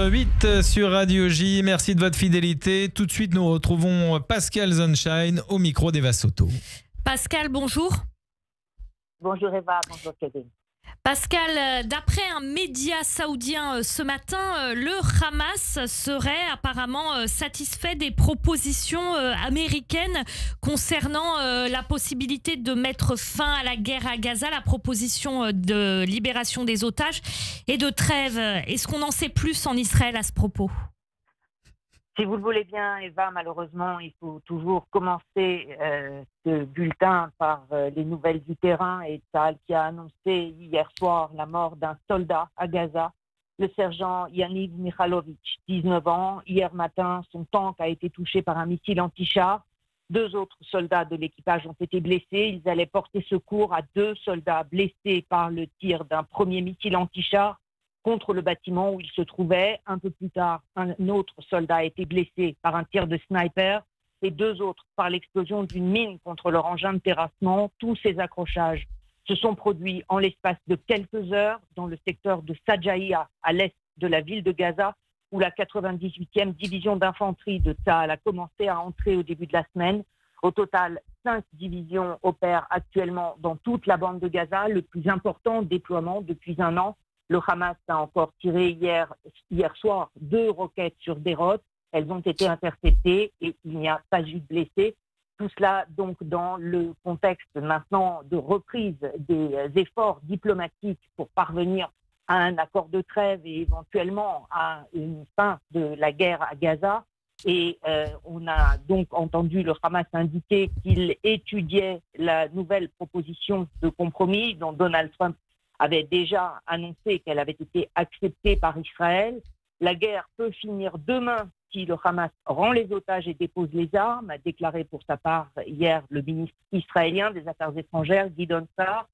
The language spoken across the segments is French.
8h08 sur Radio J. Merci de votre fidélité. Tout de suite, nous retrouvons Pascal Sunshine au micro d'Eva Soto. Pascal, bonjour. Bonjour Eva, bonjour Kevin. Pascal, d'après un média saoudien ce matin, le Hamas serait apparemment satisfait des propositions américaines concernant la possibilité de mettre fin à la guerre à Gaza, la proposition de libération des otages et de trêve. Est-ce qu'on en sait plus en Israël à ce propos ? Si vous le voulez bien, Eva, malheureusement, il faut toujours commencer ce bulletin par les nouvelles du terrain et Tsahal qui a annoncé hier soir la mort d'un soldat à Gaza, le sergent Yaniv Mikhailovich, 19 ans. Hier matin, son tank a été touché par un missile anti-char. 2 autres soldats de l'équipage ont été blessés. Ils allaient porter secours à 2 soldats blessés par le tir d'un premier missile anti-char contre le bâtiment où il se trouvait. Un peu plus tard, un autre soldat a été blessé par un tir de sniper et 2 autres par l'explosion d'une mine contre leur engin de terrassement. Tous ces accrochages se sont produits en l'espace de quelques heures dans le secteur de Sajaïa, à l'est de la ville de Gaza, où la 98e division d'infanterie de Tsahal a commencé à entrer au début de la semaine. Au total, 5 divisions opèrent actuellement dans toute la bande de Gaza, le plus important déploiement depuis un an. Le Hamas a encore tiré hier soir 2 roquettes sur Deirot. Elles ont été interceptées et il n'y a pas eu de blessés. Tout cela donc dans le contexte maintenant de reprise des efforts diplomatiques pour parvenir à un accord de trêve et éventuellement à une fin de la guerre à Gaza. Et on a donc entendu le Hamas indiquer qu'il étudiait la nouvelle proposition de compromis dont Donald Trump avait déjà annoncé qu'elle avait été acceptée par Israël. La guerre peut finir demain si le Hamas rend les otages et dépose les armes, a déclaré pour sa part hier le ministre israélien des Affaires étrangères, Gideon Saar.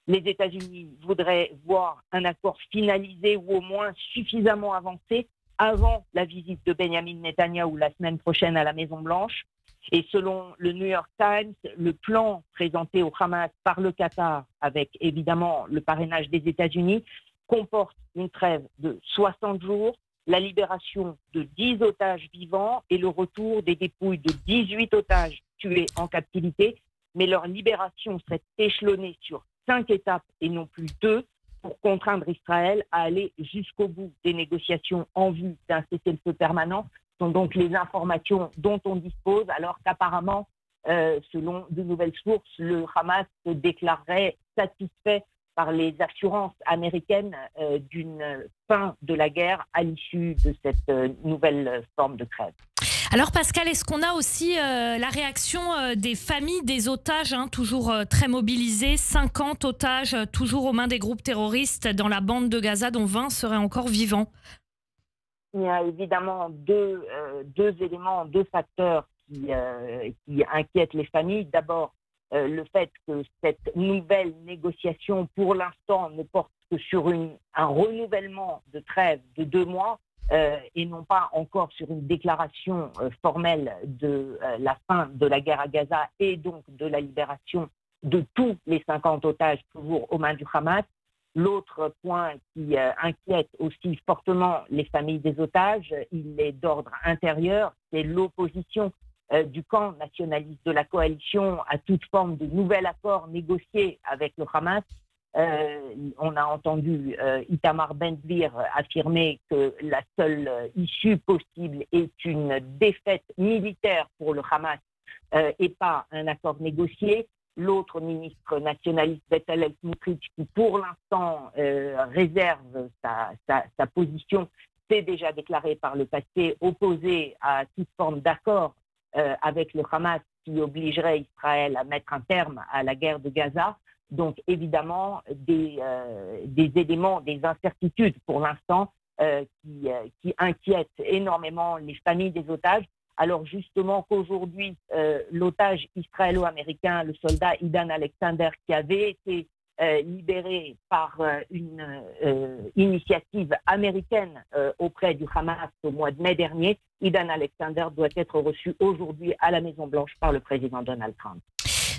Les États-Unis voudraient voir un accord finalisé ou au moins suffisamment avancé avant la visite de Benjamin Netanyahou la semaine prochaine à la Maison-Blanche. Et selon le New York Times, le plan présenté au Hamas par le Qatar, avec évidemment le parrainage des États-Unis, comporte une trêve de 60 jours, la libération de 10 otages vivants et le retour des dépouilles de 18 otages tués en captivité. Mais leur libération serait échelonnée sur 5 étapes et non plus 2 pour contraindre Israël à aller jusqu'au bout des négociations en vue d'un cessez-le-feu permanent. Ce sont donc les informations dont on dispose, alors qu'apparemment, selon de nouvelles sources, le Hamas se déclarerait satisfait par les assurances américaines d'une fin de la guerre à l'issue de cette nouvelle forme de trêve. Alors Pascal, est-ce qu'on a aussi la réaction des familles des otages, toujours très mobilisées, 50 otages toujours aux mains des groupes terroristes dans la bande de Gaza, dont 20 seraient encore vivants? Il y a évidemment deux éléments, 2 facteurs qui inquiètent les familles. D'abord, le fait que cette nouvelle négociation, pour l'instant, ne porte que sur un renouvellement de trêve de 2 mois et non pas encore sur une déclaration formelle de la fin de la guerre à Gaza et donc de la libération de tous les 50 otages toujours aux mains du Hamas. L'autre point qui inquiète aussi fortement les familles des otages, il est d'ordre intérieur, c'est l'opposition du camp nationaliste de la coalition à toute forme de nouvel accord négocié avec le Hamas. On a entendu Itamar Ben-Gvir affirmer que la seule issue possible est une défaite militaire pour le Hamas et pas un accord négocié. L'autre ministre nationaliste, Bezalel Smotrich, qui pour l'instant réserve sa position, s'est déjà déclaré par le passé opposé à toute forme d'accord avec le Hamas qui obligerait Israël à mettre un terme à la guerre de Gaza. Donc évidemment des éléments, des incertitudes pour l'instant qui inquiètent énormément les familles des otages. Alors justement qu'aujourd'hui, l'otage israélo-américain, le soldat Idan Alexander, qui avait été libéré par une initiative américaine auprès du Hamas au mois de mai dernier, Idan Alexander doit être reçu aujourd'hui à la Maison-Blanche par le président Donald Trump.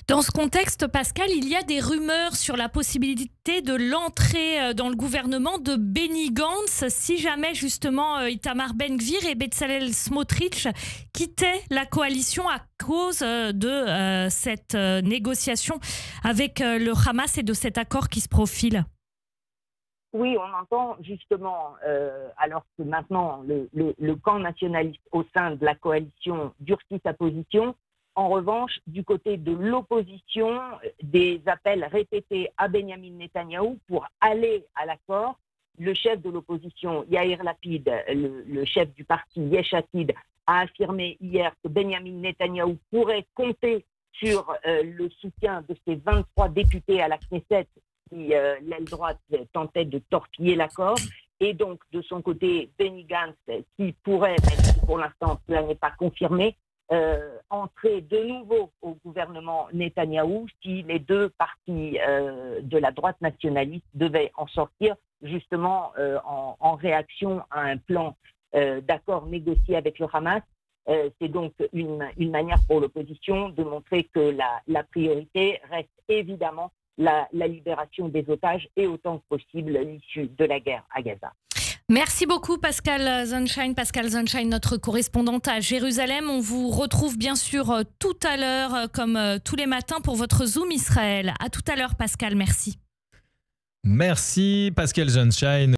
Dans ce contexte, Pascal, il y a des rumeurs sur la possibilité de l'entrée dans le gouvernement de Benny Gantz si jamais justement Itamar Ben-Gvir et Bezalel Smotrich quittaient la coalition à cause de cette négociation avec le Hamas et de cet accord qui se profile. Oui, on entend justement, alors que maintenant le camp nationaliste au sein de la coalition durcit sa position. En revanche, du côté de l'opposition, des appels répétés à Benyamin Netanyahou pour aller à l'accord. Le chef de l'opposition, Yair Lapid, le chef du parti Yesh Atid, a affirmé hier que Benyamin Netanyahou pourrait compter sur le soutien de ses 23 députés à la Knesset qui, l'aile droite, tentait de torpiller l'accord. Et donc, de son côté, Benny Gantz, qui pourrait, même si pour l'instant cela n'est pas confirmé, entrer de nouveau au gouvernement Netanyahou si les deux partis de la droite nationaliste devaient en sortir, justement en réaction à un plan d'accord négocié avec le Hamas. C'est donc une manière pour l'opposition de montrer que la priorité reste évidemment la libération des otages et autant que possible l'issue de la guerre à Gaza. Merci beaucoup Pascal Sunshine, notre correspondante à Jérusalem. On vous retrouve bien sûr tout à l'heure, comme tous les matins, pour votre Zoom Israël. À tout à l'heure Pascal, merci. Merci Pascal Sunshine.